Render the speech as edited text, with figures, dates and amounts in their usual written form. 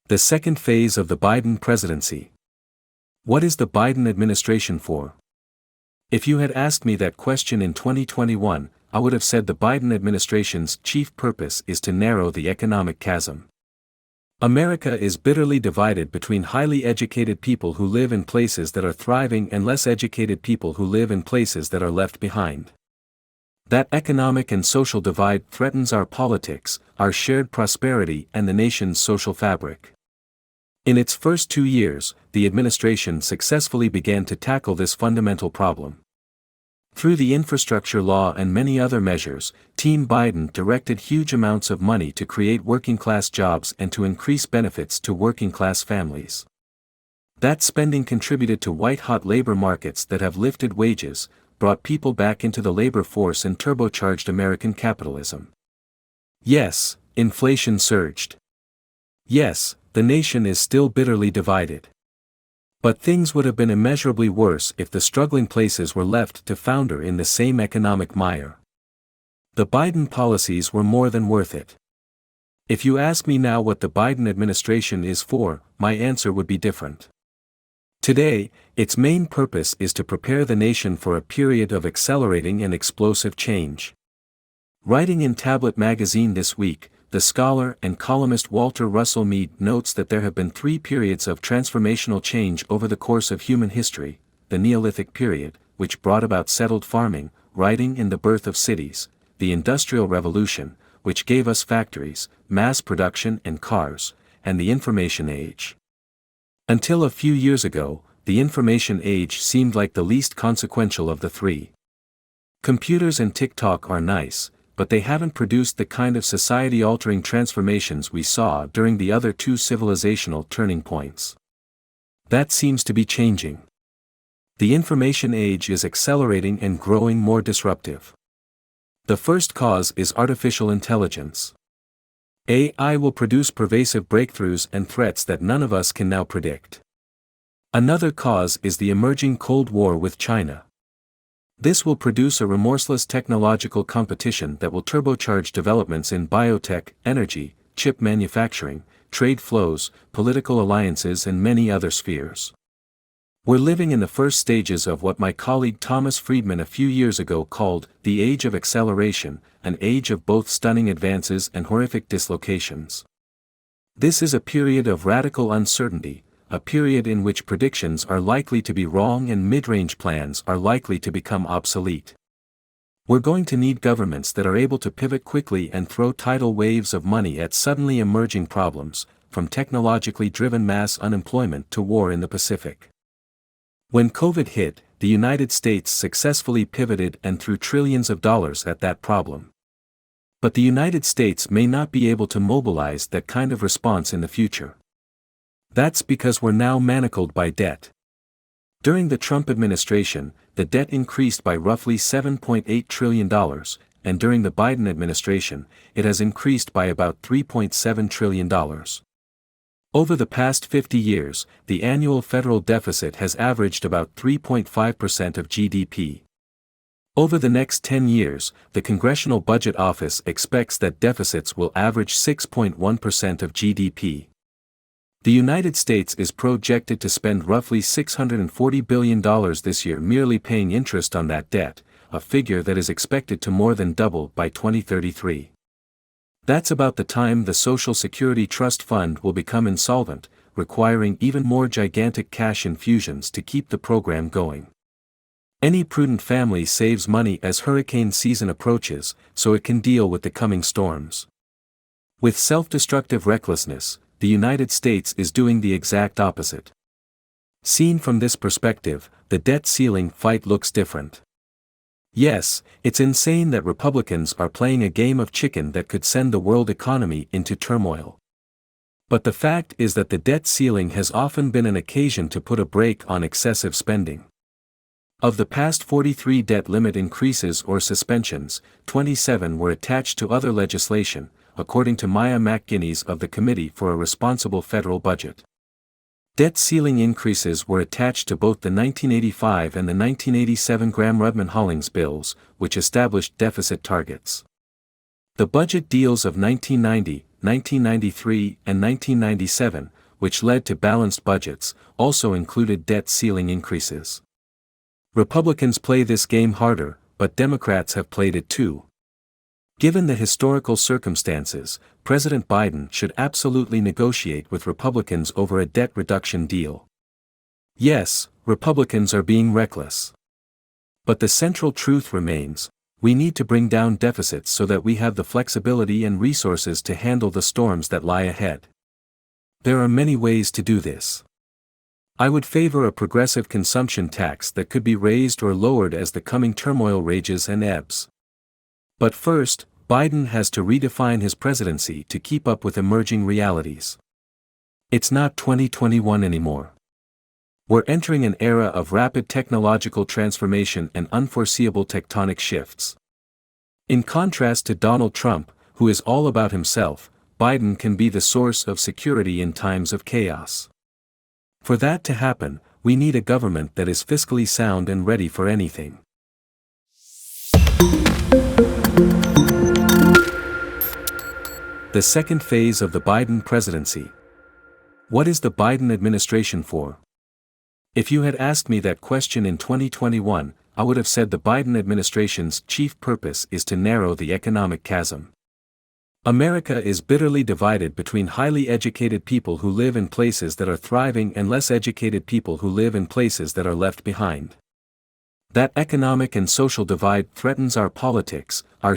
The second phase of the Biden presidency. What is the Biden administration for? If you had asked me that question in 2021, I would have said the Biden administration's chief purpose is to narrow the economic chasm. America is bitterly divided between highly educated people who live in places that are thriving and less educated people who live in places that are left behind. That economic and social divide threatens our politics, our shared prosperity, and the nation's social fabric. In its first 2 years, the administration successfully began to tackle this fundamental problem. Through the infrastructure law and many other measures, Team Biden directed huge amounts of money to create working-class jobs and to increase benefits to working-class families. That spending contributed to white-hot labor markets that have lifted wages, brought people back into the labor force and turbocharged American capitalism. Yes, inflation surged. Yes, the nation is still bitterly divided. But things would have been immeasurably worse if the struggling places were left to founder in the same economic mire. The Biden policies were more than worth it. If you ask me now what the Biden administration is for, my answer would be different. Today, its main purpose is to prepare the nation for a period of accelerating and explosive change. Writing in Tablet magazine this week, the scholar and columnist Walter Russell Mead notes that there have been 3 periods of transformational change over the course of human history: the Neolithic period, which brought about settled farming, writing and the birth of cities; the Industrial Revolution, which gave us factories, mass production and cars; and the Information Age. Until a few years ago, the Information Age seemed like the least consequential of the 3. Computers and TikTok are nice, but they haven't produced the kind of society-altering transformations we saw during the other 2 civilizational turning points. That seems to be changing. The information age is accelerating and growing more disruptive. The first cause is artificial intelligence. AI will produce pervasive breakthroughs and threats that none of us can now predict. Another cause is the emerging Cold War with China. This will produce a remorseless technological competition that will turbocharge developments in biotech, energy, chip manufacturing, trade flows, political alliances and many other spheres. We're living in the first stages of what my colleague Thomas Friedman a few years ago called the age of acceleration, an age of both stunning advances and horrific dislocations. This is a period of radical uncertainty, a period in which predictions are likely to be wrong and mid-range plans are likely to become obsolete. We're going to need governments that are able to pivot quickly and throw tidal waves of money at suddenly emerging problems, from technologically driven mass unemployment to war in the Pacific. When COVID hit, the United States successfully pivoted and threw trillions of dollars at that problem. But the United States may not be able to mobilize that kind of response in the future. That's because we're now manacled by debt. During the Trump administration, the debt increased by roughly $7.8 trillion, and during the Biden administration, it has increased by about $3.7 trillion. Over the past 50 years, the annual federal deficit has averaged about 3.5% of GDP. Over the next 10 years, the Congressional Budget Office expects that deficits will average 6.1% of GDP. The United States is projected to spend roughly $640 billion this year merely paying interest on that debt, a figure that is expected to more than double by 2033. That's about the time the Social Security Trust Fund will become insolvent, requiring even more gigantic cash infusions to keep the program going. Any prudent family saves money as hurricane season approaches, so it can deal with the coming storms. With self-destructive recklessness, the United States is doing the exact opposite. Seen from this perspective, the debt ceiling fight looks different. Yes, it's insane that Republicans are playing a game of chicken that could send the world economy into turmoil. But the fact is that the debt ceiling has often been an occasion to put a brake on excessive spending. Of the past 43 debt limit increases or suspensions, 27 were attached to other legislation, according to Maya McGuinness of the Committee for a Responsible Federal Budget. Debt ceiling increases were attached to both the 1985 and the 1987 Gramm-Rudman-Hollings bills, which established deficit targets. The budget deals of 1990, 1993, and 1997, which led to balanced budgets, also included debt ceiling increases. Republicans play this game harder, but Democrats have played it too. Given the historical circumstances, President Biden should absolutely negotiate with Republicans over a debt reduction deal. Yes, Republicans are being reckless. But the central truth remains: we need to bring down deficits so that we have the flexibility and resources to handle the storms that lie ahead. There are many ways to do this. I would favor a progressive consumption tax that could be raised or lowered as the coming turmoil rages and ebbs. But first, Biden has to redefine his presidency to keep up with emerging realities. It's not 2021 anymore. We're entering an era of rapid technological transformation and unforeseeable tectonic shifts. In contrast to Donald Trump, who is all about himself, Biden can be the source of security in times of chaos. For that to happen, we need a government that is fiscally sound and ready for anything. The second phase of the Biden presidency. What is the Biden administration for? If you had asked me that question in 2021, I would have said the Biden administration's chief purpose is to narrow the economic chasm. America is bitterly divided between highly educated people who live in places that are thriving and less educated people who live in places that are left behind. That economic and social divide threatens our politics, our